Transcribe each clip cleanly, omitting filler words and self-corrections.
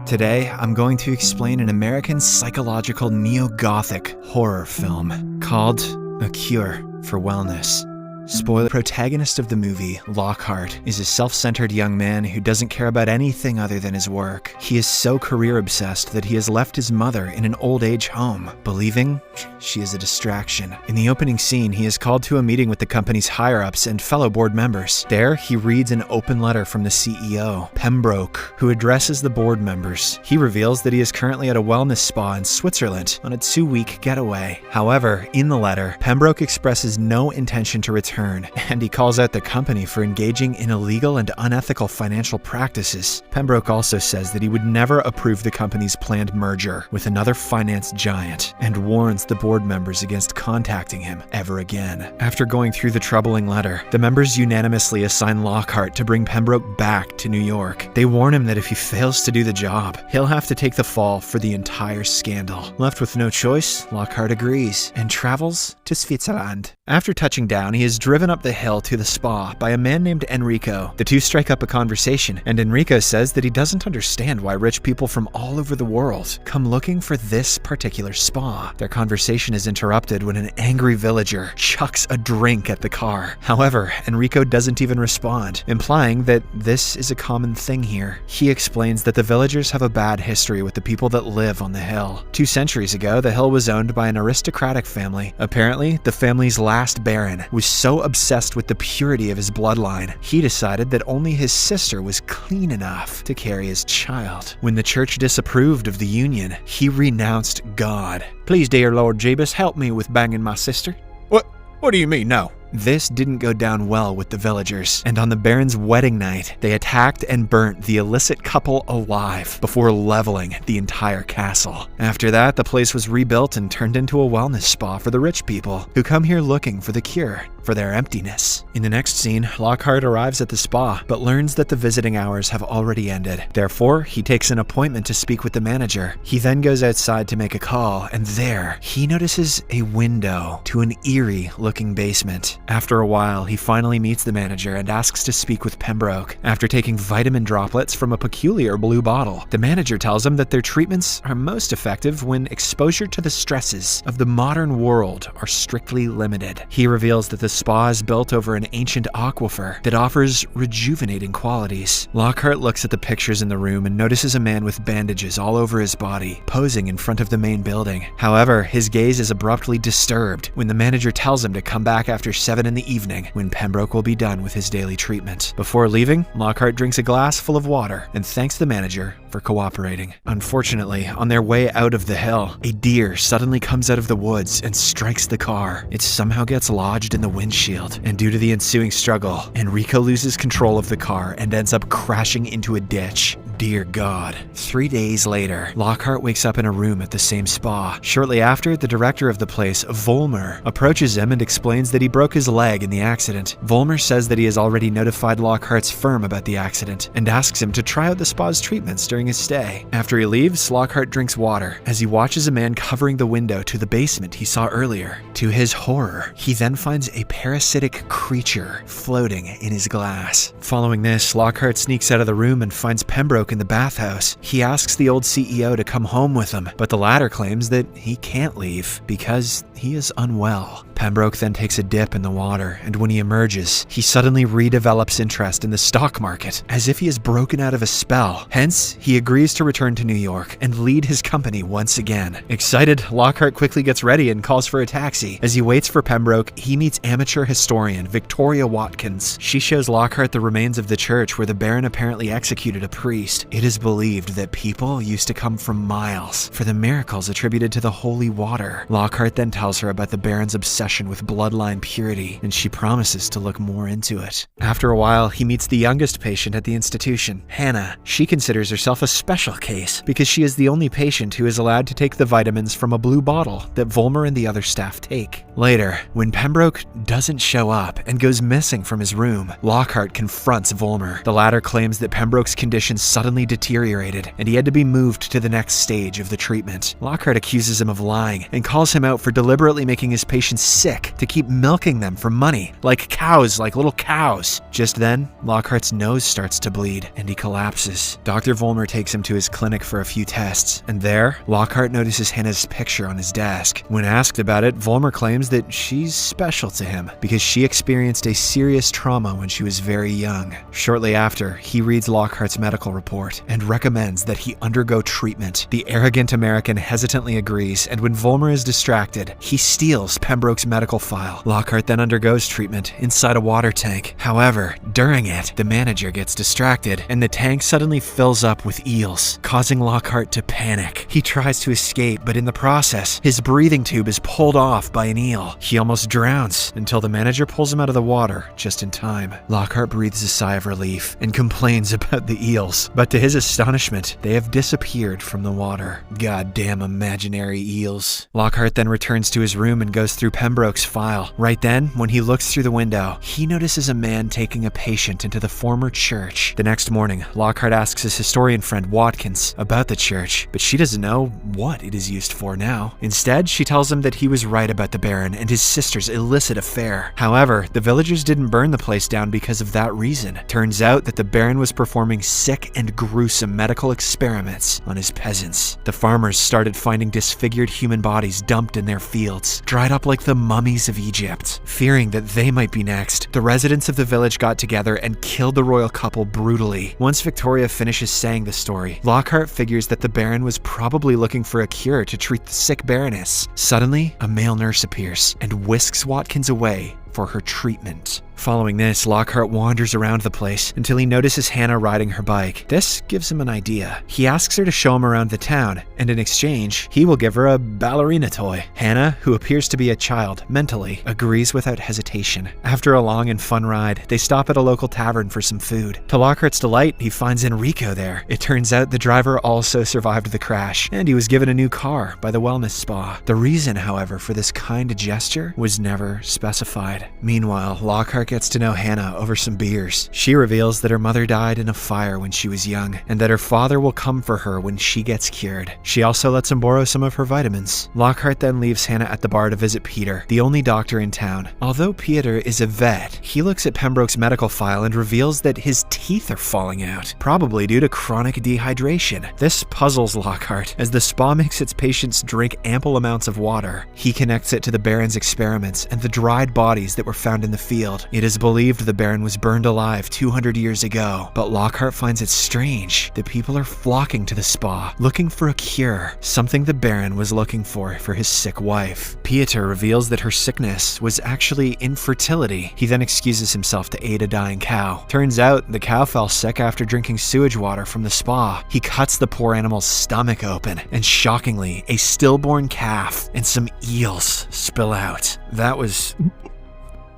Today, I'm going to explain an American psychological neo-Gothic horror film called A Cure for Wellness. Spoiler: the protagonist of the movie, Lockhart, is a self-centered young man who doesn't care about anything other than his work. He is so career-obsessed that he has left his mother in an old-age home, believing she is a distraction. In the opening scene, he is called to a meeting with the company's higher-ups and fellow board members. There, he reads an open letter from the CEO, Pembroke, who addresses the board members. He reveals that he is currently at a wellness spa in Switzerland on a 2-week getaway. However, in the letter, Pembroke expresses no intention to return, and he calls out the company for engaging in illegal and unethical financial practices. Pembroke also says that he would never approve the company's planned merger with another finance giant, and warns the board members against contacting him ever again. After going through the troubling letter, the members unanimously assign Lockhart to bring Pembroke back to New York. They warn him that if he fails to do the job, he'll have to take the fall for the entire scandal. Left with no choice, Lockhart agrees and travels to Switzerland. After touching down, he is driven up the hill to the spa by a man named Enrico. The two strike up a conversation, and Enrico says that he doesn't understand why rich people from all over the world come looking for this particular spa. Their conversation is interrupted when an angry villager chucks a drink at the car. However, Enrico doesn't even respond, implying that this is a common thing here. He explains that the villagers have a bad history with the people that live on the hill. 2 centuries ago, the hill was owned by an aristocratic family. Apparently, the family's last baron was so obsessed with the purity of his bloodline, he decided that only his sister was clean enough to carry his child. When the church disapproved of the union, he renounced God. "Please, dear Lord Jebus, help me with banging my sister." What do you mean, no? This didn't go down well with the villagers, and on the Baron's wedding night, they attacked and burnt the illicit couple alive before leveling the entire castle. After that, the place was rebuilt and turned into a wellness spa for the rich people who come here looking for the cure for their emptiness. In the next scene, Lockhart arrives at the spa, but learns that the visiting hours have already ended. Therefore, he takes an appointment to speak with the manager. He then goes outside to make a call, and there, he notices a window to an eerie-looking basement. After a while, he finally meets the manager and asks to speak with Pembroke. After taking vitamin droplets from a peculiar blue bottle, the manager tells him that their treatments are most effective when exposure to the stresses of the modern world are strictly limited. He reveals that the spa is built over an ancient aquifer that offers rejuvenating qualities. Lockhart looks at the pictures in the room and notices a man with bandages all over his body, posing in front of the main building. However, his gaze is abruptly disturbed when the manager tells him to come back after 7 in the evening, when Pembroke will be done with his daily treatment. Before leaving, Lockhart drinks a glass full of water and thanks the manager for cooperating. Unfortunately, on their way out of the hill, a deer suddenly comes out of the woods and strikes the car. It somehow gets lodged in the windshield, and due to the ensuing struggle, Enrico loses control of the car and ends up crashing into a ditch. Dear God. 3 days later, Lockhart wakes up in a room at the same spa. Shortly after, the director of the place, Volmer, approaches him and explains that he broke his leg in the accident. Volmer says that he has already notified Lockhart's firm about the accident and asks him to try out the spa's treatments during his stay. After he leaves, Lockhart drinks water as he watches a man covering the window to the basement he saw earlier. To his horror, he then finds a parasitic creature floating in his glass. Following this, Lockhart sneaks out of the room and finds Pembroke in the bathhouse. He asks the old CEO to come home with him, but the latter claims that he can't leave because he is unwell. Pembroke then takes a dip in the water, and when he emerges, he suddenly redevelops interest in the stock market, as if he has broken out of a spell. Hence, he agrees to return to New York and lead his company once again. Excited, Lockhart quickly gets ready and calls for a taxi. As he waits for Pembroke, he meets amateur historian Victoria Watkins. She shows Lockhart the remains of the church where the Baron apparently executed a priest. It is believed that people used to come from miles for the miracles attributed to the holy water. Lockhart then tells her about the Baron's obsession with bloodline purity, and she promises to look more into it. After a while, he meets the youngest patient at the institution, Hannah. She considers herself a special case because she is the only patient who is allowed to take the vitamins from a blue bottle that Volmer and the other staff take. Later, when Pembroke doesn't show up and goes missing from his room, Lockhart confronts Volmer. The latter claims that Pembroke's condition suddenly deteriorated and he had to be moved to the next stage of the treatment. Lockhart accuses him of lying and calls him out for deliberately making his patients sick to keep milking them for money, like cows, like little cows. Just then, Lockhart's nose starts to bleed, and he collapses. Dr. Vollmer takes him to his clinic for a few tests, and there, Lockhart notices Hannah's picture on his desk. When asked about it, Vollmer claims that she's special to him because she experienced a serious trauma when she was very young. Shortly after, he reads Lockhart's medical report and recommends that he undergo treatment. The arrogant American hesitantly agrees, and when Vollmer is distracted, he steals Pembroke's medical file. Lockhart then undergoes treatment inside a water tank. However, during it, the manager gets distracted, and the tank suddenly fills up with eels, causing Lockhart to panic. He tries to escape, but in the process, his breathing tube is pulled off by an eel. He almost drowns until the manager pulls him out of the water just in time. Lockhart breathes a sigh of relief and complains about the eels, but to his astonishment, they have disappeared from the water. Goddamn imaginary eels. Lockhart then returns to his room and goes through Pembroke's file. Right then, when he looks through the window, he notices a man taking a patient into the former church. The next morning, Lockhart asks his historian friend Watkins about the church, but she doesn't know what it is used for now. Instead, she tells him that he was right about the Baron and his sister's illicit affair. However, the villagers didn't burn the place down because of that reason. Turns out that the Baron was performing sick and gruesome medical experiments on his peasants. The farmers started finding disfigured human bodies dumped in their fields, dried up like the mummies of Egypt. Fearing that they might be next, the residents of the village got together and killed the royal couple brutally. Once Victoria finishes saying the story, Lockhart figures that the Baron was probably looking for a cure to treat the sick Baroness. Suddenly, a male nurse appears and whisks Watkins away for her treatment. Following this, Lockhart wanders around the place until he notices Hannah riding her bike. This gives him an idea. He asks her to show him around the town, and in exchange, he will give her a ballerina toy. Hannah, who appears to be a child mentally, agrees without hesitation. After a long and fun ride, they stop at a local tavern for some food. To Lockhart's delight, he finds Enrico there. It turns out the driver also survived the crash, and he was given a new car by the wellness spa. The reason, however, for this kind gesture was never specified. Meanwhile, Lockhart gets to know Hannah over some beers. She reveals that her mother died in a fire when she was young, and that her father will come for her when she gets cured. She also lets him borrow some of her vitamins. Lockhart then leaves Hannah at the bar to visit Peter, the only doctor in town. Although Peter is a vet, he looks at Pembroke's medical file and reveals that his teeth are falling out, probably due to chronic dehydration. This puzzles Lockhart, as the spa makes its patients drink ample amounts of water. He connects it to the Baron's experiments and the dried bodies that were found in the field. It is believed the Baron was burned alive 200 years ago, but Lockhart finds it strange that people are flocking to the spa, looking for a cure, something the Baron was looking for his sick wife. Pieter reveals that her sickness was actually infertility. He then excuses himself to aid a dying cow. Turns out the cow fell sick after drinking sewage water from the spa. He cuts the poor animal's stomach open, and shockingly, a stillborn calf and some eels spill out. That was...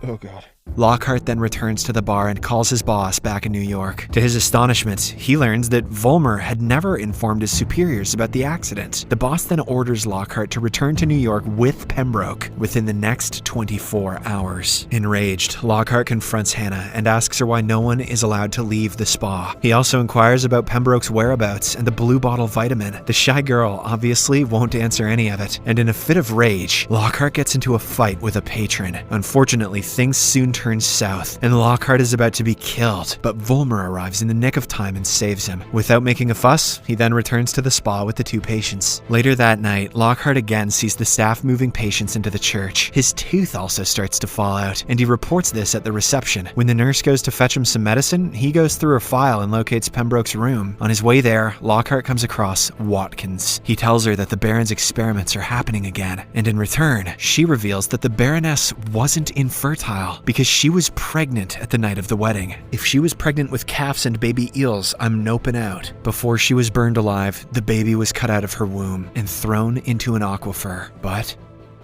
oh god. Lockhart then returns to the bar and calls his boss back in New York. To his astonishment, he learns that Vollmer had never informed his superiors about the accident. The boss then orders Lockhart to return to New York with Pembroke within the next 24 hours. Enraged, Lockhart confronts Hannah and asks her why no one is allowed to leave the spa. He also inquires about Pembroke's whereabouts and the blue bottle vitamin. The shy girl obviously won't answer any of it, and in a fit of rage, Lockhart gets into a fight with a patron. Unfortunately, things soon turns south, and Lockhart is about to be killed, but Vollmer arrives in the nick of time and saves him. Without making a fuss, he then returns to the spa with the two patients. Later that night, Lockhart again sees the staff moving patients into the church. His tooth also starts to fall out, and he reports this at the reception. When the nurse goes to fetch him some medicine, he goes through her file and locates Pembroke's room. On his way there, Lockhart comes across Watkins. He tells her that the Baron's experiments are happening again, and in return, she reveals that the Baroness wasn't infertile because she was pregnant at the night of the wedding. If she was pregnant with calves and baby eels, I'm noping out. Before she was burned alive, the baby was cut out of her womb and thrown into an aquifer, but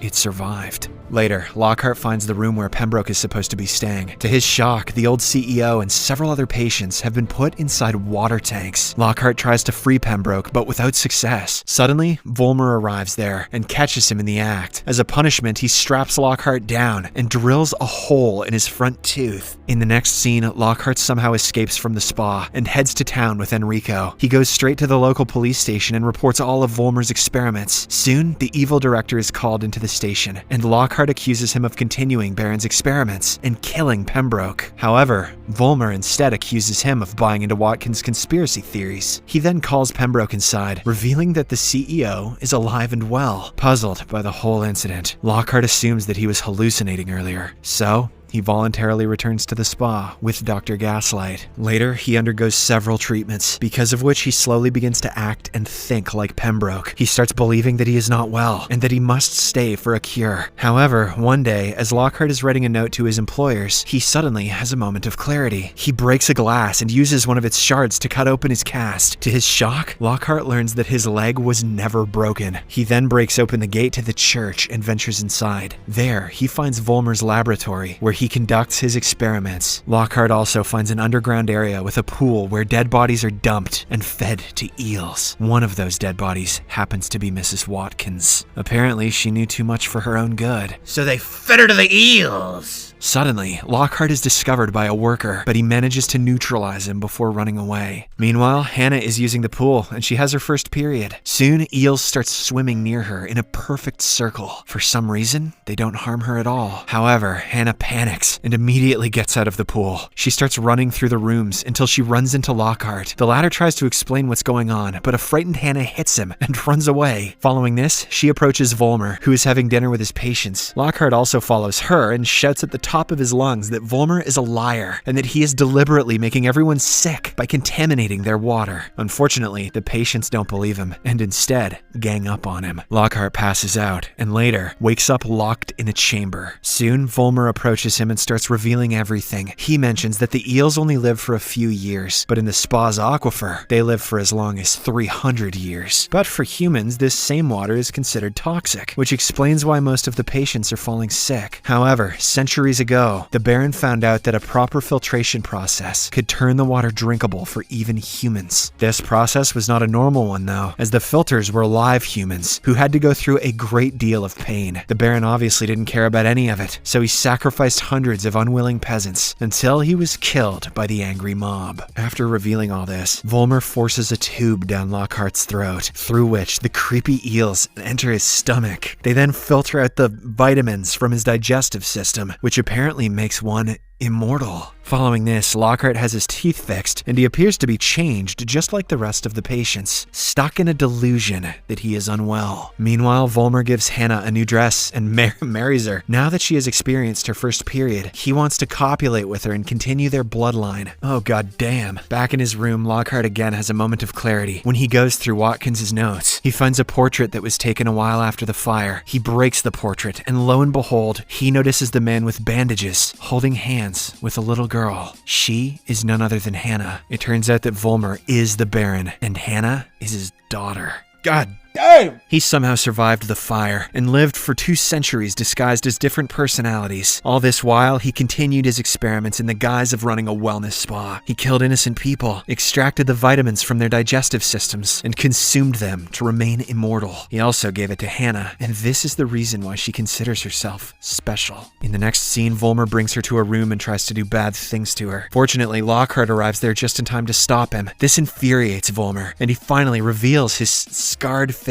it survived. Later, Lockhart finds the room where Pembroke is supposed to be staying. To his shock, the old CEO and several other patients have been put inside water tanks. Lockhart tries to free Pembroke, but without success. Suddenly, Vollmer arrives there and catches him in the act. As a punishment, he straps Lockhart down and drills a hole in his front tooth. In the next scene, Lockhart somehow escapes from the spa and heads to town with Enrico. He goes straight to the local police station and reports all of Vollmer's experiments. Soon, the evil director is called into the the station, and Lockhart accuses him of continuing Baron's experiments and killing Pembroke. However, Vollmer instead accuses him of buying into Watkins' conspiracy theories. He then calls Pembroke inside, revealing that the CEO is alive and well. Puzzled by the whole incident, Lockhart assumes that he was hallucinating earlier, so he voluntarily returns to the spa with Dr. Gaslight. Later, he undergoes several treatments, because of which he slowly begins to act and think like Pembroke. He starts believing that he is not well, and that he must stay for a cure. However, one day, as Lockhart is writing a note to his employers, he suddenly has a moment of clarity. He breaks a glass and uses one of its shards to cut open his cast. To his shock, Lockhart learns that his leg was never broken. He then breaks open the gate to the church and ventures inside. There, he finds Vollmer's laboratory, where he conducts his experiments. Lockhart also finds an underground area with a pool where dead bodies are dumped and fed to eels. One of those dead bodies happens to be Mrs. Watkins. Apparently, she knew too much for her own good, so they fed her to the eels. Suddenly, Lockhart is discovered by a worker, but he manages to neutralize him before running away. Meanwhile, Hannah is using the pool, and she has her first period. Soon, eels start swimming near her in a perfect circle. For some reason, they don't harm her at all. However, Hannah panics and immediately gets out of the pool. She starts running through the rooms until she runs into Lockhart. The latter tries to explain what's going on, but a frightened Hannah hits him and runs away. Following this, she approaches Vollmer, who is having dinner with his patients. Lockhart also follows her and shouts at the top of his lungs that Vollmer is a liar and that he is deliberately making everyone sick by contaminating their water. Unfortunately, the patients don't believe him and instead gang up on him. Lockhart passes out and later wakes up locked in a chamber. Soon, Vollmer approaches him and starts revealing everything. He mentions that the eels only live for a few years, but in the spa's aquifer, they live for as long as 300 years. But for humans, this same water is considered toxic, which explains why most of the patients are falling sick. However, centuries ago, the Baron found out that a proper filtration process could turn the water drinkable for even humans. This process was not a normal one though, as the filters were live humans who had to go through a great deal of pain. The Baron obviously didn't care about any of it, so he sacrificed hundreds of unwilling peasants until he was killed by the angry mob. After revealing all this, Vollmer forces a tube down Lockhart's throat, through which the creepy eels enter his stomach. They then filter out the vitamins from his digestive system, which apparently makes one immortal. Following this, Lockhart has his teeth fixed, and he appears to be changed just like the rest of the patients, stuck in a delusion that he is unwell. Meanwhile, Vollmer gives Hannah a new dress and marries her. Now that she has experienced her first period, he wants to copulate with her and continue their bloodline. Oh god damn. Back in his room, Lockhart again has a moment of clarity. When he goes through Watkins' notes, he finds a portrait that was taken a while after the fire. He breaks the portrait, and lo and behold, he notices the man with bandages, holding hands with a little girl. She is none other than Hannah. It turns out that Vollmer is the Baron, and Hannah is his daughter. God damn! He somehow survived the fire and lived for 2 centuries disguised as different personalities. All this while, he continued his experiments in the guise of running a wellness spa. He killed innocent people, extracted the vitamins from their digestive systems, and consumed them to remain immortal. He also gave it to Hannah, and this is the reason why she considers herself special. In the next scene, Vollmer brings her to a room and tries to do bad things to her. Fortunately, Lockhart arrives there just in time to stop him. This infuriates Vollmer, and he finally reveals his scarred face.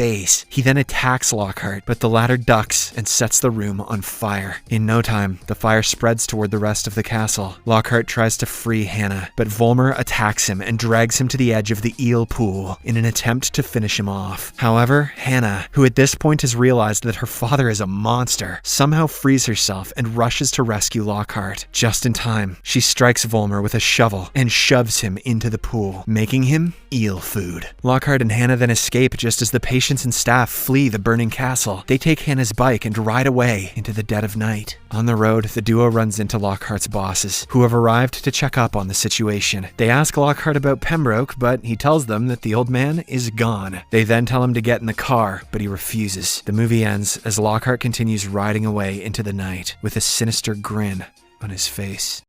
He then attacks Lockhart, but the latter ducks and sets the room on fire. In no time, the fire spreads toward the rest of the castle. Lockhart tries to free Hannah, but Vollmer attacks him and drags him to the edge of the eel pool in an attempt to finish him off. However, Hannah, who at this point has realized that her father is a monster, somehow frees herself and rushes to rescue Lockhart. Just in time, she strikes Vollmer with a shovel and shoves him into the pool, making him eel food. Lockhart and Hannah then escape just as the patients and staff flee the burning castle. They take Hannah's bike and ride away into the dead of night. On the road, the duo runs into Lockhart's bosses, who have arrived to check up on the situation. They ask Lockhart about Pembroke, but he tells them that the old man is gone. They then tell him to get in the car, but he refuses. The movie ends as Lockhart continues riding away into the night with a sinister grin on his face.